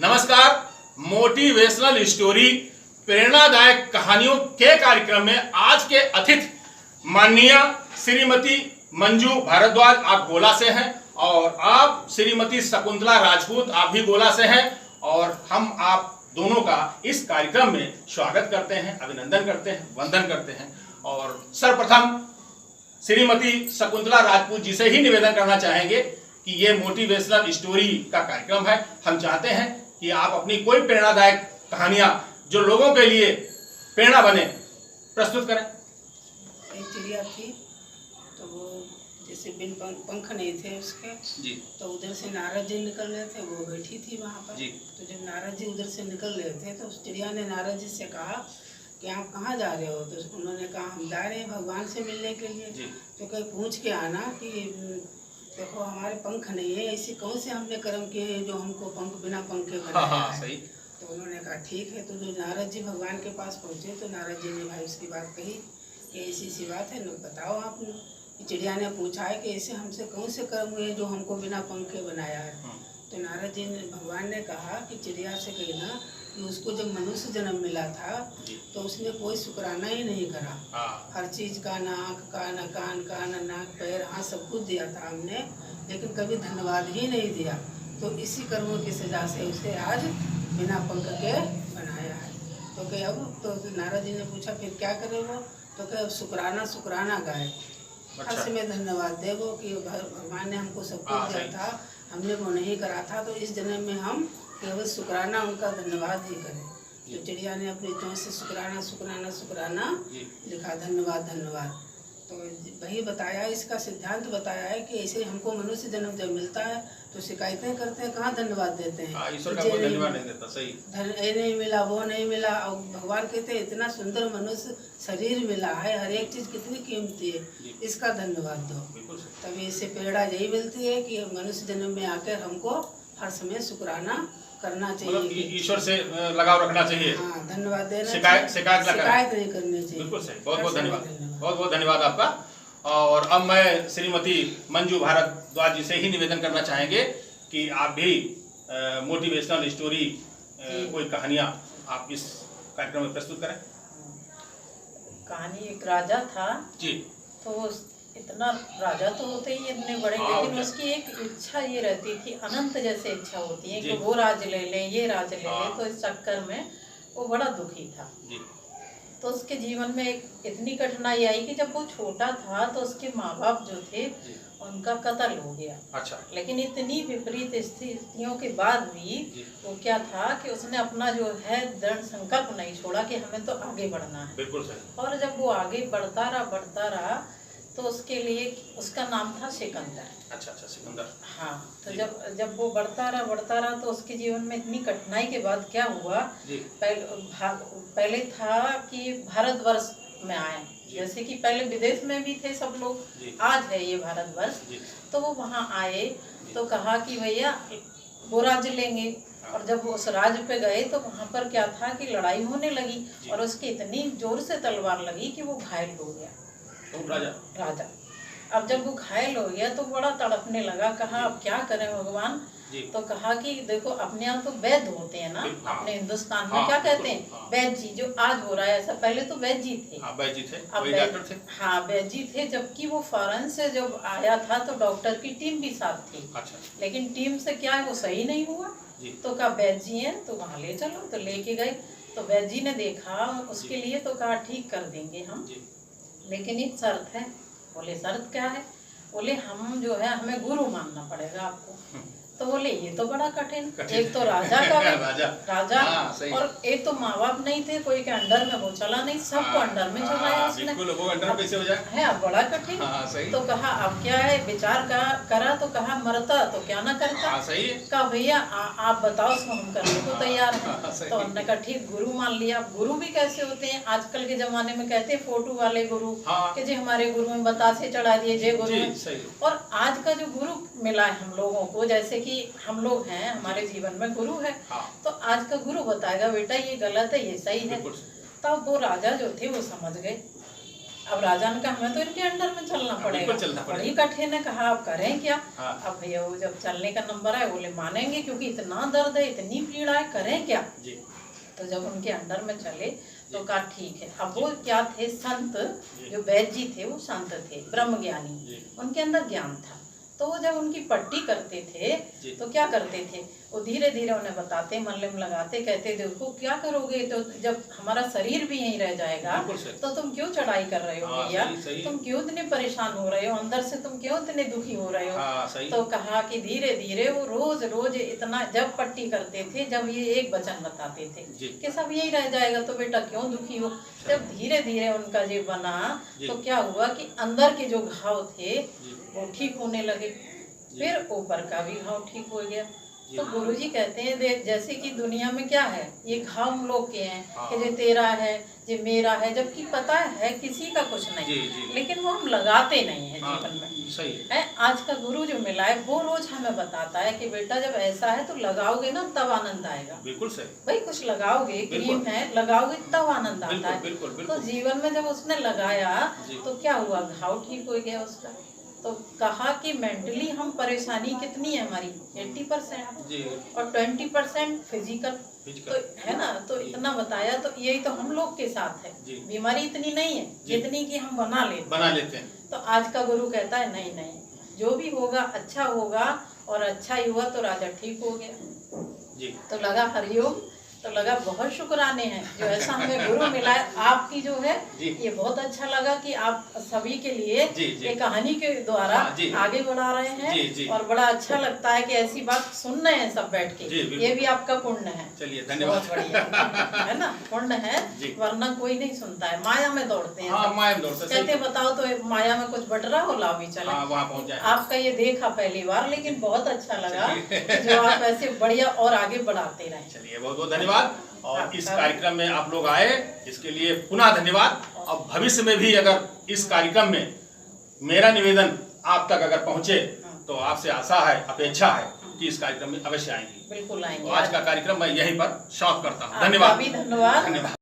नमस्कार। Motivational story प्रेरणादायक कहानियों के कार्यक्रम में आज के अतिथि माननीय श्रीमती मंजू भारद्वाज, आप गोला से हैं, और आप श्रीमती शकुंतला राजपूत, आप भी गोला से हैं। और हम आप दोनों का इस कार्यक्रम में स्वागत करते हैं, अभिनंदन करते हैं, वंदन करते हैं। और सर्वप्रथम श्रीमती शकुंतला राजपूत जी से ही निवेदन करना चाहेंगे कि ये मोटिवेशनल स्टोरी का कार्यक्रम है। हम चाहते हैं कि आप अपनी कोई प्रेरणादायक कहानियां जो लोगों के लिए प्रेरणा बने प्रस्तुत करें। एक चिड़िया थी, तो वो जैसे बिन पंख नहीं थे उसके जी। तो उधर से नारद जी निकल रहे थे, वो बैठी थी वहाँ पर जी। तो जब नारद जी उधर से निकल रहे थे तो उस चिड़िया ने नारद जी से कहा कि आप कहाँ जा रहे हो। तो उन्होंने कहा हम जा रहे हैं भगवान से मिलने के लिए। जी। तो कहीं पूछ के आना कि देखो हमारे पंख नहीं है, ऐसी कौन से हमने कर्म किए हैं जो हमको पंख बिना पंख के बनाया है। सही। तो उन्होंने कहा ठीक है। तो जो नारद जी भगवान के पास पहुँचे तो नारद जी ने भाई उसकी बात कही कि ऐसी सी बात है, न बताओ आप। चिड़िया ने पूछा है कि ऐसे हमसे कौन से कर्म हुए जो हमको बिना पंख के बनाया है। तो नारद जी ने भगवान ने कहा कि चिड़िया से कहना कि उसको जब मनुष्य जन्म मिला था तो उसने कोई शुक्राना ही नहीं करा। हर चीज़ का, ना आँख का, ना कान का, ना नाक पैर हाथ सब कुछ दिया था हमने, लेकिन कभी धन्यवाद ही नहीं दिया। तो इसी कर्मों की सजा से उसे आज बिना पंख के बनाया है। तो क्या अब तो नारद जी ने पूछा फिर क्या करे वो। तो क्या अब शुक्राना गाए, हर समय धन्यवाद दे वो कि भगवान ने हमको सब कुछ दिया था, हमने वो नहीं करा था, तो इस जन्म में हम केवल शुक्राना उनका धन्यवाद ही करें। तो चिड़िया ने अपनी चोंच से शुक्राना लिखा, धन्यवाद। तो वही बताया, इसका सिद्धांत बताया है कि ऐसे हमको मनुष्य जन्म जब मिलता है तो शिकायतें करते हैं, कहाँ धन्यवाद देते हैं। ईश्वर का कोई धन्यवाद नहीं देता। सही। ये नहीं मिला, वो नहीं मिला। और भगवान कहते हैं इतना सुंदर मनुष्य शरीर मिला है, हर एक चीज कितनी कीमती है, इसका धन्यवाद दो। तभी इससे प्रेरणा यही मिलती है कि मनुष्य जन्म में आकर हमको हर समय शुक्राना करना चाहिए, ईश्वर से लगाव रखना चाहिए। हाँ, धन्यवाद देना, शिकायत नहीं करनी चाहिए। बिल्कुल सही। बहुत बहुत धन्यवाद आपका। और अब मैं श्रीमती मंजू भारद्वाज जी से ही निवेदन करना चाहेंगे कि आप भी मोटिवेशनल स्टोरी कोई कहानियां आप इस कार्यक्रम में प्रस्तुत करें। कहानी एक राजा था जी। तो इतना राजा तो होते ही इतने बड़े, लेकिन उसकी एक इच्छा ये रहती थी, अनंत जैसे इच्छा होती है कि वो राज ले लें, ये राज ले लें। तो इस चक्कर में वो बड़ा दुखी था। जी। तो उसके जीवन में एक इतनी कठिनाई आई कि जब वो छोटा था तो उसके माँ बाप जो थे उनका कत्ल हो गया। अच्छा। लेकिन लेकिन इतनी विपरीत स्थितियों के बाद भी वो क्या था कि उसने अपना जो है दृढ़ संकल्प नहीं छोड़ा कि हमें तो आगे बढ़ना है। बिल्कुल सही। और जब वो आगे बढ़ता रहा तो उसके लिए उसका नाम था सिकंदर। अच्छा, सिकंदर। हाँ। तो जब वो बढ़ता रहा तो उसके जीवन में इतनी कठिनाई के बाद क्या हुआ, पहले था कि भारतवर्ष में आए, जैसे कि पहले विदेश में भी थे सब लोग, आज है ये भारतवर्ष। तो वो वहाँ आए तो कहा कि भैया वो राज्य लेंगे। और जब वो उस राज्य पे गए तो वहाँ पर क्या था कि लड़ाई होने लगी और उसकी इतनी जोर से तलवार लगी कि वो घायल हो गया। राजा अब जब वो घायल हो गया तो बड़ा तड़पने लगा, कहा अब क्या करें भगवान। तो कहा कि देखो अपने यहाँ तो वैद्य होते हैं ना, अपने हिंदुस्तान में क्या कहते हैं, वैद्य जी, जो आज हो रहा है ऐसा, पहले तो वैद्य जी थे। हाँ, वैद्य जी थे। जबकि वो फॉरेन से जब आया था तो डॉक्टर की टीम भी साथ थी। अच्छा। लेकिन टीम से क्या है वो सही नहीं हुआ। तो कहा वैद्य जी हैं तो वहाँ ले चलो। तो लेके गए तो वैद्य जी ने देखा उसके लिए तो कहा ठीक कर देंगे हम, लेकिन एक शर्त है। बोले शर्त क्या है। बोले हम जो है हमें गुरु मानना पड़ेगा आपको। तो बोले ये तो बड़ा कठिन, एक तो राजा का राजा और एक तो माँ बाप नहीं थे, कोई के अंडर में वो चला नहीं, सबको अंडर में चलाया उसने, है बड़ा कठिन। तो कहा अब क्या है, विचार करा तो कहा मरता तो क्या ना करता। कहा भैया आप बताओ, उसको हम करने को तैयार हैं। तो हमने कहा ठीक, गुरु मान लिया। गुरु भी कैसे होते हैं, आजकल के जमाने में कहते हैं फोटो वाले गुरु, कि जी हमारे गुरु में बतासे चढ़ा दिए, जय गुरु। और आज का जो गुरु मिला है हम लोगों को, जैसे कि हम लोग हैं, हमारे जीवन में गुरु है। तो आज का गुरु बताएगा बेटा ये गलत है, ये सही है। तब वो राजा जो थे वो समझ गए अब राजा ने कहा हमें तो इनके अंडर में चलना पड़ेगा, बिल्कुल चलना पड़ेगा। बड़ी कठिन है। कहा अब करें क्या? हाँ। अब भैया वो जब चलने का नंबर आए बोले मानेंगे, क्योंकि इतना दर्द है, इतनी पीड़ा है, करें क्या? जी तो जब उनके अंडर में चले तो कहा ठीक है। अब वो क्या थे, संत, जो वैद्य जी थे वो संत थे, ब्रह्म ज्ञानी, उनके अंदर ज्ञान था। तो वो जब उनकी पट्टी करते थे तो क्या करते थे, वो धीरे धीरे उन्हें बताते, मलहम लगाते, कहते देखो क्या करोगे, तो जब हमारा शरीर भी यहीं रह जाएगा तो तुम क्यों चढ़ाई कर रहे हो भैया, तुम क्यों इतने परेशान हो रहे हो, अंदर से तुम क्यों इतने दुखी हो रहे हो। तो कहा कि धीरे धीरे वो रोज रोज इतना जब पट्टी करते थे, जब ये एक वचन बताते थे कि सब यही रह जाएगा, तो बेटा क्यों दुखी हो। जब धीरे धीरे उनका ये बना तो क्या हुआ कि अंदर के जो घाव थे वो ठीक होने लगे, फिर ऊपर का भी घाव ठीक हो गया। तो गुरुजी कहते हैं देख, जैसे कि दुनिया में क्या है, ये घाव हम लोग के हैं कि जो तेरा है, जो मेरा है, जबकि पता है किसी का कुछ नहीं, लेकिन वो हम लगाते नहीं है जीवन में। सही है। आज का गुरु जो मिला है वो रोज हमें बताता है कि बेटा जब ऐसा है तो लगाओगे ना तब आनंद आएगा। बिल्कुल सही भाई कुछ लगाओगे, क्रीम है लगाओगे तब आनंद आता है। तो जीवन में जब उसने लगाया तो क्या हुआ, घाव ठीक हो गया उसका। तो कहा कि मेंटली हम परेशानी कितनी है हमारी 80% और 20% फिजिकल, तो है ना। तो इतना बताया, तो यही तो हम लोग के साथ है, बीमारी इतनी नहीं है जितनी कि हम बना लेते हैं। तो आज का गुरु कहता है नहीं नहीं, जो भी होगा अच्छा होगा, और अच्छा ही हुआ तो राजा ठीक हो गया। तो लगा हरिओम, तो लगा बहुत शुक्राने हैं जो ऐसा हमें गुरु मिला है। आपकी जो है ये बहुत अच्छा लगा कि आप सभी के लिए ये कहानी के द्वारा आगे बढ़ा रहे हैं, और बड़ा अच्छा लगता है कि ऐसी बात सुन रहे हैं सब बैठ के, ये भी आपका पुण्य है। चलिए धन्यवाद। बहुत बढ़िया है ना, पुण्य है, वरना कोई नहीं सुनता है, माया में दौड़ते हैं। माया में दौड़ते कहते बताओ तो माया में कुछ बट रहा हो, लाओ भी चले, वहाँ पहुँच जाए। आपका ये देखा पहली बार, लेकिन बहुत अच्छा लगा जो आप ऐसे बढ़िया और आगे बढ़ाते रहे। चलिए बहुत बहुत धन्यवाद। और इस कार्यक्रम में आप लोग आए इसके लिए पुनः धन्यवाद। और भविष्य में भी अगर इस कार्यक्रम में मेरा निवेदन आप तक अगर पहुंचे तो आपसे आशा है, अपेक्षा है कि इस कार्यक्रम में अवश्य आएंगे। बिल्कुल आएंगे। आज का कार्यक्रम मैं यहीं पर समाप्त करता हूँ। धन्यवाद। धन्यवाद।